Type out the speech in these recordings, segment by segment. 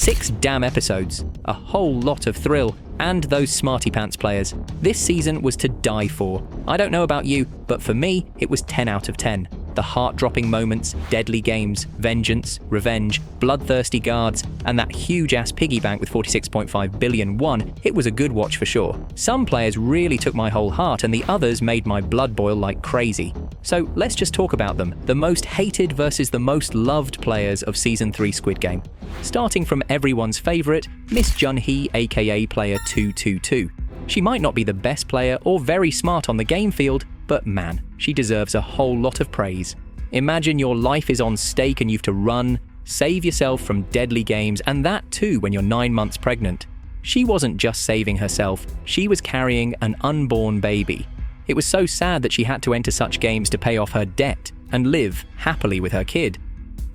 6 damn episodes, a whole lot of thrill, and those smarty pants players. This season was to die for. I don't know about you, but for me, it was 10 out of 10. The heart-dropping moments, deadly games, vengeance, revenge, bloodthirsty guards, and that huge-ass piggy bank with 46.5 billion won, it was a good watch for sure. Some players really took my whole heart and the others made my blood boil like crazy. So let's just talk about them, the most hated versus the most loved players of Season 3 Squid Game. Starting from everyone's favourite, Miss Jun-hee aka Player 222. She might not be the best player or very smart on the game field, but man, she deserves a whole lot of praise. Imagine your life is on stake and you've to run, save yourself from deadly games, and that too when you're 9 months pregnant. She wasn't just saving herself, she was carrying an unborn baby. It was so sad that she had to enter such games to pay off her debt and live happily with her kid.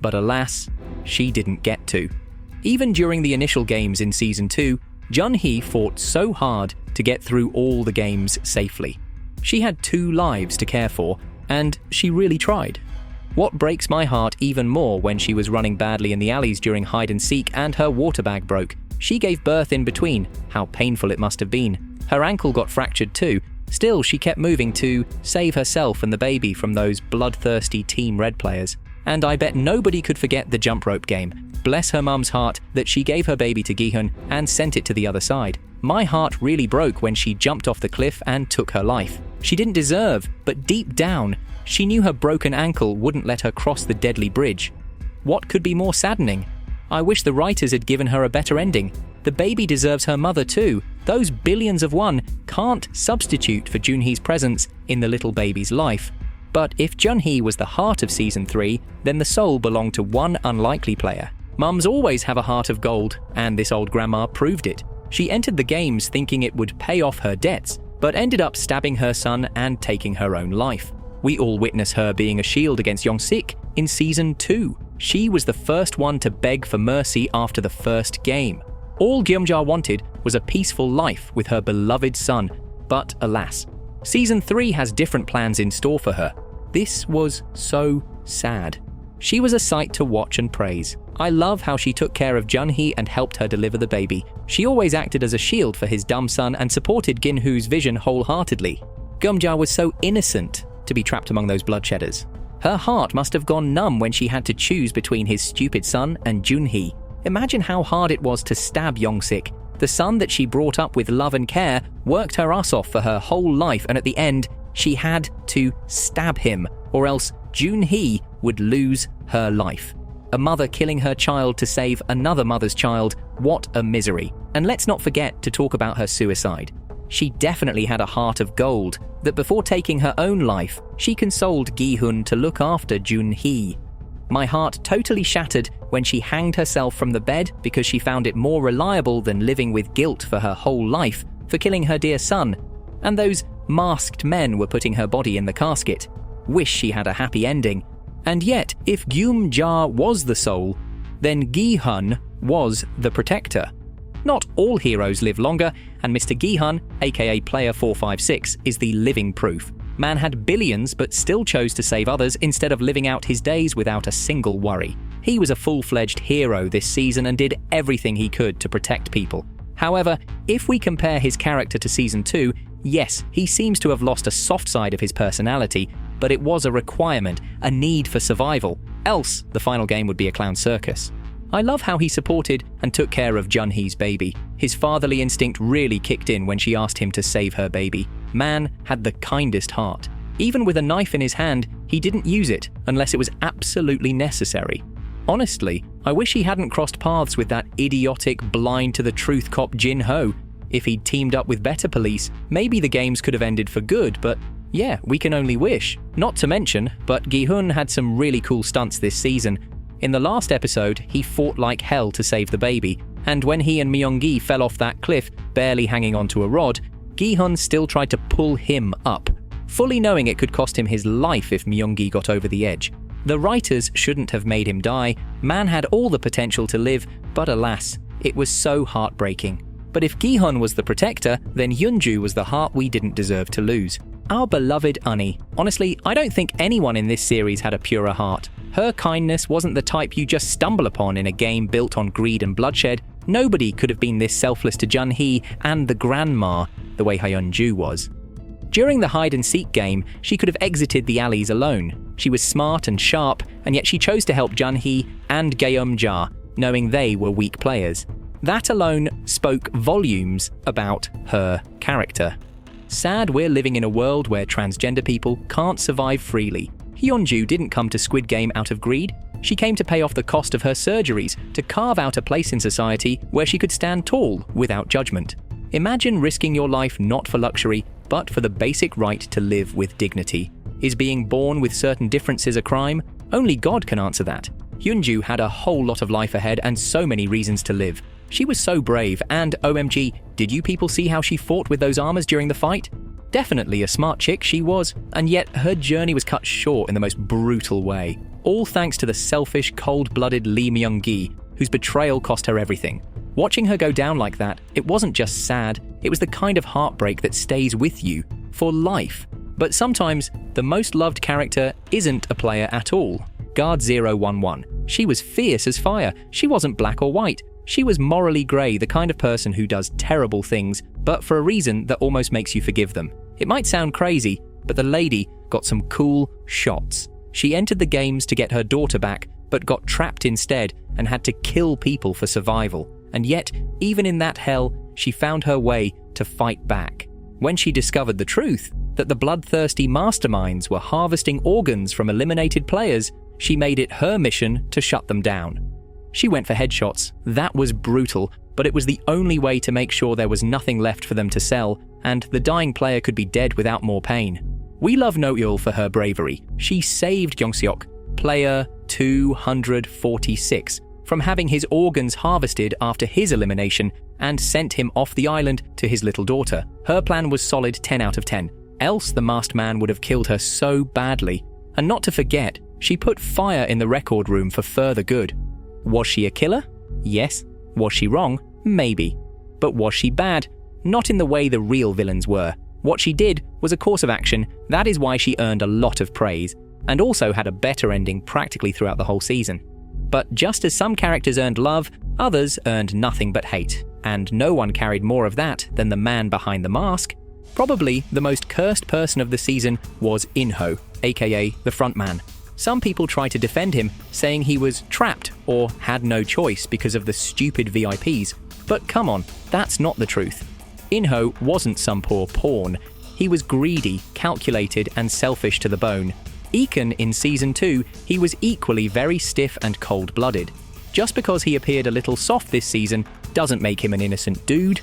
But alas, she didn't get to. Even during the initial games in Season 2, Jun-hee fought so hard to get through all the games safely. She had 2 lives to care for, and she really tried. What breaks my heart even more when she was running badly in the alleys during hide and seek and her water bag broke. She gave birth in between. How painful it must have been. Her ankle got fractured too. Still, she kept moving to save herself and the baby from those bloodthirsty Team Red players. And I bet nobody could forget the jump rope game. Bless her mum's heart that she gave her baby to Gi-hun and sent it to the other side. My heart really broke when she jumped off the cliff and took her life. She didn't deserve, but deep down, she knew her broken ankle wouldn't let her cross the deadly bridge. What could be more saddening? I wish the writers had given her a better ending. The baby deserves her mother too. Those billions of won can't substitute for Jun-hee's presence in the little baby's life. But if Jun-hee was the heart of Season 3, then the soul belonged to one unlikely player. Mums always have a heart of gold, and this old grandma proved it. She entered the games thinking it would pay off her debts, but ended up stabbing her son and taking her own life. We all witness her being a shield against Young-sik in Season 2. She was the first one to beg for mercy after the first game. All Gyum-ja wanted was a peaceful life with her beloved son, but alas, Season 3 has different plans in store for her. This was so sad. She was a sight to watch and praise. I love how she took care of Jun-hee and helped her deliver the baby. She always acted as a shield for his dumb son and supported Gin-hoo's vision wholeheartedly. Gyum-ja was so innocent to be trapped among those bloodshedders. Her heart must have gone numb when she had to choose between his stupid son and Jun-hee. Imagine how hard it was to stab Young-sik. The son that she brought up with love and care worked her ass off for her whole life, and at the end, she had to stab him, or else Jun-hee would lose her life. A mother killing her child to save another mother's child, what a misery. And let's not forget to talk about her suicide. She definitely had a heart of gold, that before taking her own life, she consoled Gi-hun to look after Jun-hee. My heart totally shattered when she hanged herself from the bed because she found it more reliable than living with guilt for her whole life for killing her dear son. And those masked men were putting her body in the casket. Wish she had a happy ending. And yet, if Gyum-ja was the soul, then Gi-hun was the protector. Not all heroes live longer, and Mr. Gi-hun, aka Player 456, is the living proof. Man had billions but still chose to save others instead of living out his days without a single worry. He was a full-fledged hero this season and did everything he could to protect people. However, if we compare his character to Season 2, yes, he seems to have lost a soft side of his personality, but it was a requirement, a need for survival. Else, the final game would be a clown circus. I love how he supported and took care of Jun-hee's baby. His fatherly instinct really kicked in when she asked him to save her baby. Man had the kindest heart. Even with a knife in his hand, he didn't use it unless it was absolutely necessary. Honestly, I wish he hadn't crossed paths with that idiotic, blind-to-the-truth cop Jin-ho. If he'd teamed up with better police, maybe the games could have ended for good, but yeah, we can only wish. Not to mention, but Gi-hun had some really cool stunts this season. In the last episode, he fought like hell to save the baby, and when he and Myung-gi fell off that cliff, barely hanging onto a rod, Gi-hun still tried to pull him up, fully knowing it could cost him his life if Myung-gi got over the edge. The writers shouldn't have made him die. Man had all the potential to live, but alas, it was so heartbreaking. But if Gi-hun was the protector, then Hyunju was the heart we didn't deserve to lose. Our beloved Unnie. Honestly, I don't think anyone in this series had a purer heart. Her kindness wasn't the type you just stumble upon in a game built on greed and bloodshed. Nobody could have been this selfless to Jun-hee and the grandma the way Hyun-ju was. During the hide-and-seek game, she could have exited the alleys alone. She was smart and sharp, and yet she chose to help Jun-hee and Gaeum-ja, knowing they were weak players. That alone spoke volumes about her character. Sad we're living in a world where transgender people can't survive freely. Hyun-ju didn't come to Squid Game out of greed. She came to pay off the cost of her surgeries to carve out a place in society where she could stand tall without judgment. Imagine risking your life not for luxury, but for the basic right to live with dignity. Is being born with certain differences a crime? Only God can answer that. Hyun-ju had a whole lot of life ahead and so many reasons to live. She was so brave, and OMG, did you people see how she fought with those armors during the fight? Definitely a smart chick she was, and yet her journey was cut short in the most brutal way. All thanks to the selfish, cold-blooded Lee Myung-gi, whose betrayal cost her everything. Watching her go down like that, it wasn't just sad, it was the kind of heartbreak that stays with you for life. But sometimes, the most loved character isn't a player at all. Guard 011. She was fierce as fire. She wasn't black or white. She was morally grey, the kind of person who does terrible things, but for a reason that almost makes you forgive them. It might sound crazy, but the lady got some cool shots. She entered the games to get her daughter back, but got trapped instead and had to kill people for survival. And yet, even in that hell, she found her way to fight back. When she discovered the truth, that the bloodthirsty masterminds were harvesting organs from eliminated players, she made it her mission to shut them down. She went for headshots. That was brutal, but it was the only way to make sure there was nothing left for them to sell, and the dying player could be dead without more pain. We love Noeul for her bravery. She saved Gyeongseok, player 246, from having his organs harvested after his elimination and sent him off the island to his little daughter. Her plan was solid 10 out of 10, else the masked man would have killed her so badly. And not to forget, she put fire in the record room for further good. Was she a killer? Yes. Was she wrong? Maybe. But was she bad? Not in the way the real villains were. What she did was a course of action. That is why she earned a lot of praise, and also had a better ending practically throughout the whole season. But just as some characters earned love, others earned nothing but hate, and no one carried more of that than the man behind the mask. Probably the most cursed person of the season was In-ho, aka the frontman. Some people try to defend him, saying he was trapped or had no choice because of the stupid VIPs. But come on, that's not the truth. In-ho wasn't some poor pawn. He was greedy, calculated, and selfish to the bone. Ekin in Season 2, he was equally very stiff and cold-blooded. Just because he appeared a little soft this season doesn't make him an innocent dude.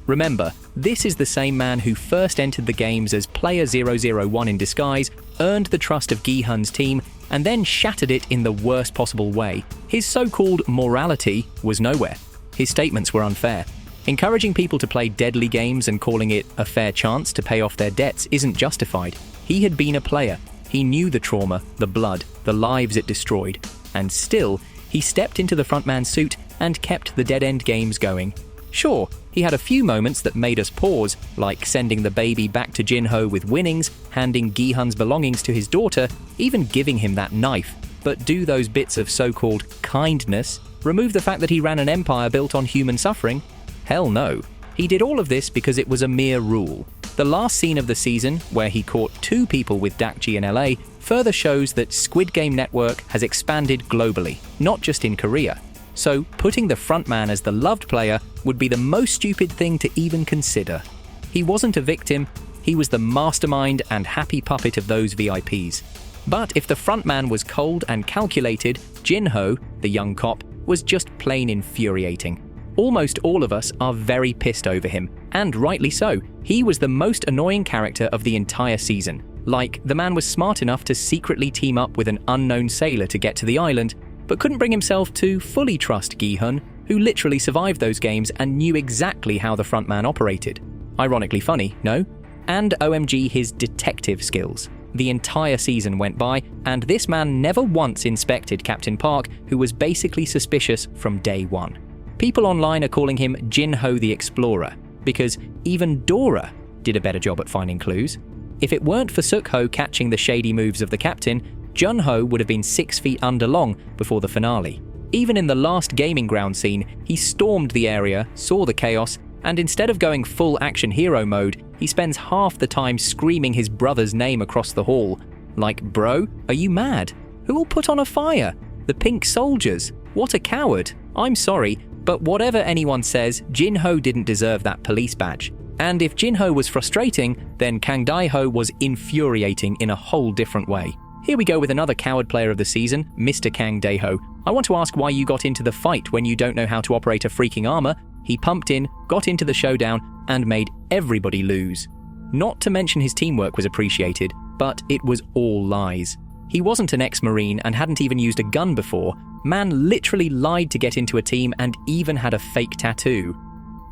Remember, this is the same man who first entered the games as Player 001 in disguise, earned the trust of Gi-hun's team, and then shattered it in the worst possible way. His so-called morality was nowhere. His statements were unfair. Encouraging people to play deadly games and calling it a fair chance to pay off their debts isn't justified. He had been a player. He knew the trauma, the blood, the lives it destroyed. And still, he stepped into the frontman suit and kept the dead-end games going. Sure, he had a few moments that made us pause, like sending the baby back to Jin-ho with winnings, handing Gi-hun's belongings to his daughter, even giving him that knife. But do those bits of so-called kindness remove the fact that he ran an empire built on human suffering? Hell no. He did all of this because it was a mere rule. The last scene of the season, where he caught 2 people with Dakji in LA, further shows that Squid Game Network has expanded globally, not just in Korea. So, putting the frontman as the loved player would be the most stupid thing to even consider. He wasn't a victim, he was the mastermind and happy puppet of those VIPs. But if the frontman was cold and calculated, Jin-ho, the young cop, was just plain infuriating. Almost all of us are very pissed over him, and rightly so. He was the most annoying character of the entire season. Like, the man was smart enough to secretly team up with an unknown sailor to get to the island, but couldn't bring himself to fully trust Gi-hun, who literally survived those games and knew exactly how the frontman operated. Ironically funny, no? And OMG his detective skills. The entire season went by, and this man never once inspected Captain Park, who was basically suspicious from day one. People online are calling him Jin-ho the Explorer, because even Dora did a better job at finding clues. If it weren't for Suk-ho catching the shady moves of the captain, Jun-ho would have been 6 feet under long before the finale. Even in the last gaming ground scene, he stormed the area, saw the chaos, and instead of going full action hero mode, he spends half the time screaming his brother's name across the hall. Like, bro, are you mad? Who will put on a fire? The pink soldiers? What a coward. I'm sorry, but whatever anyone says, Jin-ho didn't deserve that police badge. And if Jin-ho was frustrating, then Kang Dae-ho was infuriating in a whole different way. Here we go with another coward player of the season, Mr. Kang Dae-ho. I want to ask why you got into the fight when you don't know how to operate a freaking armor. He pumped in, got into the showdown, and made everybody lose. Not to mention his teamwork was appreciated, but it was all lies. He wasn't an ex-Marine and hadn't even used a gun before. Man literally lied to get into a team and even had a fake tattoo.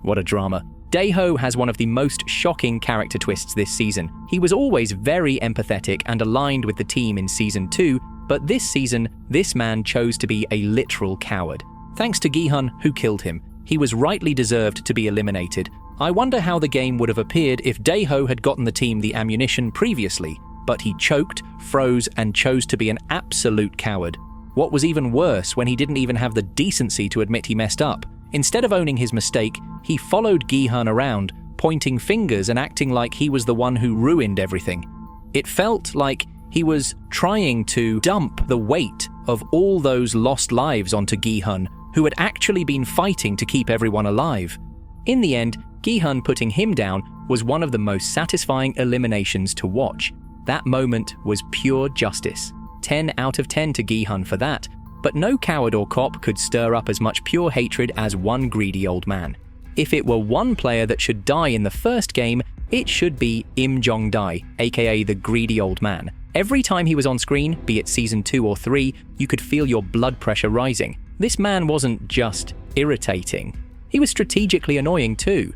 What a drama. Dae-ho has one of the most shocking character twists this season. He was always very empathetic and aligned with the team in Season 2, but this season, this man chose to be a literal coward. Thanks to Gi-hun, who killed him. He was rightly deserved to be eliminated. I wonder how the game would have appeared if Dae-ho had gotten the team the ammunition previously, but he choked, froze, and chose to be an absolute coward. What was even worse when he didn't even have the decency to admit he messed up. Instead of owning his mistake, he followed Gi-hun around, pointing fingers and acting like he was the one who ruined everything. It felt like he was trying to dump the weight of all those lost lives onto Gi-hun, who had actually been fighting to keep everyone alive. In the end, Gi-hun putting him down was one of the most satisfying eliminations to watch. That moment was pure justice. 10 out of 10 to Gi-hun for that, but no coward or cop could stir up as much pure hatred as one greedy old man. If it were one player that should die in the first game, it should be Im Jong-dae, aka the greedy old man. Every time he was on screen, be it Season 2 or 3, you could feel your blood pressure rising. This man wasn't just irritating. He was strategically annoying too.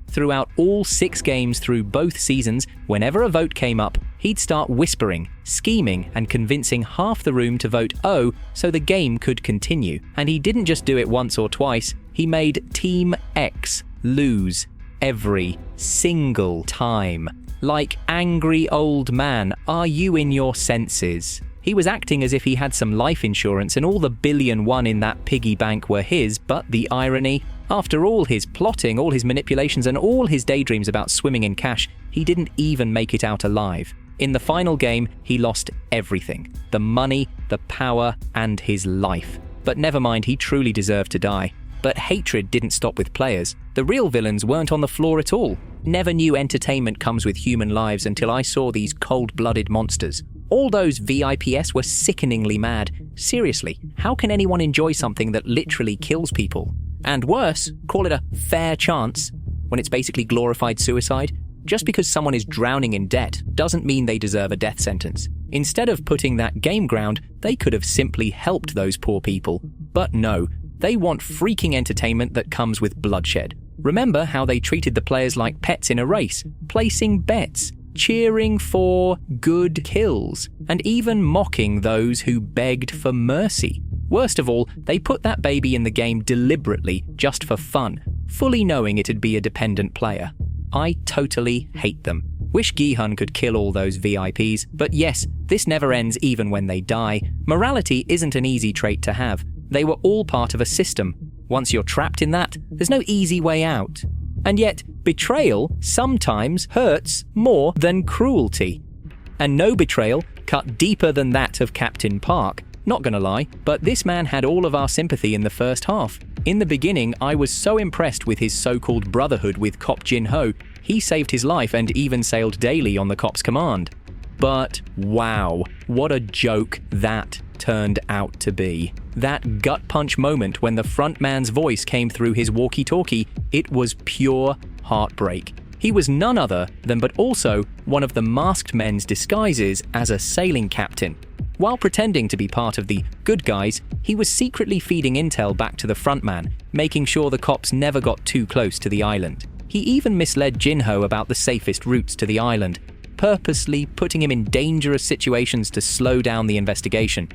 Throughout all 6 games through both seasons, whenever a vote came up, he'd start whispering, scheming, and convincing half the room to vote O so the game could continue. And he didn't just do it once or twice, he made Team X lose every single time. Like, angry old man, are you in your senses? He was acting as if he had some life insurance and all the billion won in that piggy bank were his, but the irony, after all his plotting, all his manipulations, and all his daydreams about swimming in cash, he didn't even make it out alive. In the final game, he lost everything. The money, the power, and his life. But never mind, he truly deserved to die. But hatred didn't stop with players. The real villains weren't on the floor at all. Never knew entertainment comes with human lives until I saw these cold-blooded monsters. All those VIPs were sickeningly mad. Seriously, how can anyone enjoy something that literally kills people? And worse, call it a fair chance, when it's basically glorified suicide? Just because someone is drowning in debt doesn't mean they deserve a death sentence. Instead of putting that game ground, they could have simply helped those poor people. But no, they want freaking entertainment that comes with bloodshed. Remember how they treated the players like pets in a race, placing bets, cheering for good kills, and even mocking those who begged for mercy. Worst of all, they put that baby in the game deliberately, just for fun, fully knowing it'd be a dependent player. I totally hate them. Wish Gi-hun could kill all those VIPs, but yes, this never ends even when they die. Morality isn't an easy trait to have. They were all part of a system. Once you're trapped in that, there's no easy way out. And yet, betrayal sometimes hurts more than cruelty. And no betrayal cut deeper than that of Captain Park. Not gonna lie, but this man had all of our sympathy in the first half. In the beginning, I was so impressed with his so-called brotherhood with Cop Jin-ho. He saved his life and even sailed daily on the cop's command. But wow, what a joke that turned out to be. That gut punch moment when the front man's voice came through his walkie-talkie, it was pure heartbreak. He was none other than but also one of the masked men's disguises as a sailing captain. While pretending to be part of the good guys, he was secretly feeding intel back to the frontman, making sure the cops never got too close to the island. He even misled Jin-ho about the safest routes to the island, purposely putting him in dangerous situations to slow down the investigation.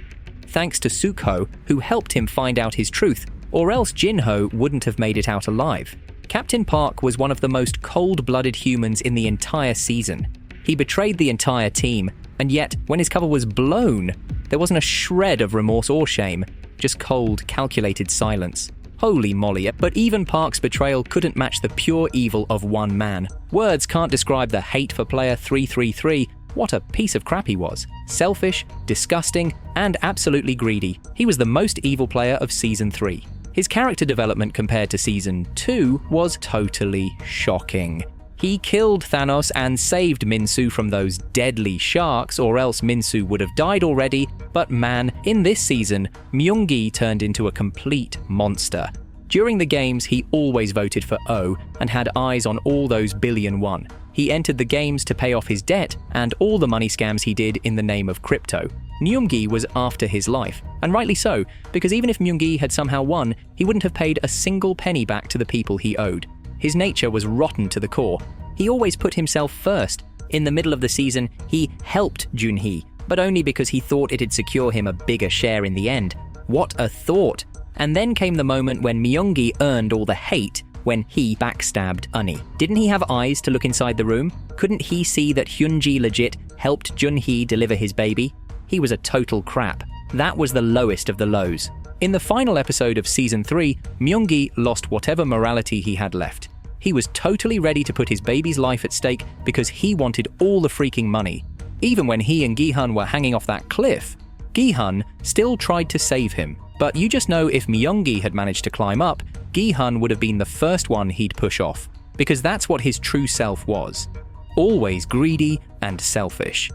Thanks to Suk-ho, who helped him find out his truth, or else Jin-ho wouldn't have made it out alive. Captain Park was one of the most cold-blooded humans in the entire season. He betrayed the entire team, and yet, when his cover was blown, There wasn't a shred of remorse or shame, just cold, calculated silence. Holy moly, but even Park's betrayal couldn't match the pure evil of one man. Words can't describe the hate for player 333. What a piece of crap he was. Selfish, disgusting, and absolutely greedy. He was the most evil player of Season 3. His character development compared to Season 2 was totally shocking. He killed Thanos and saved Minsu from those deadly sharks, or else Minsu would have died already, but man, in this season, Myung-gi turned into a complete monster. During the games, he always voted for O and had eyes on all those billion won. He entered the games to pay off his debt and all the money scams he did in the name of crypto. Myung-gi was after his life, and rightly so, because even if Myung-gi had somehow won, he wouldn't have paid a single penny back to the people he owed. His nature was rotten to the core. He always put himself first. In the middle of the season, he helped Junhee, but only because he thought it'd secure him a bigger share in the end. What a thought! And then came the moment when Myung-gi earned all the hate when he backstabbed Unnie. Didn't he have eyes to look inside the room? Couldn't he see that Hyunji legit helped Junhee deliver his baby? He was a total crap. That was the lowest of the lows. In the final episode of Season 3, Myung-gi lost whatever morality he had left. He was totally ready to put his baby's life at stake because he wanted all the freaking money. Even when he and Gi-hun were hanging off that cliff, Gi-hun still tried to save him. But you just know if Myung-gi had managed to climb up, Gi-hun would have been the first one he'd push off, because that's what his true self was. Always greedy and selfish.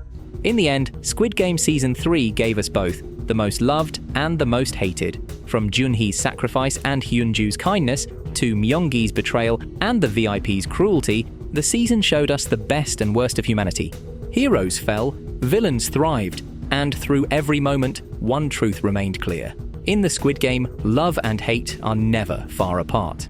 In the end, Squid Game Season 3 gave us both, the most loved and the most hated. From Junhee's sacrifice and Hyunju's kindness, to Myung-gi's betrayal and the VIP's cruelty, the season showed us the best and worst of humanity. Heroes fell, villains thrived, and through every moment, one truth remained clear. In the Squid Game, love and hate are never far apart.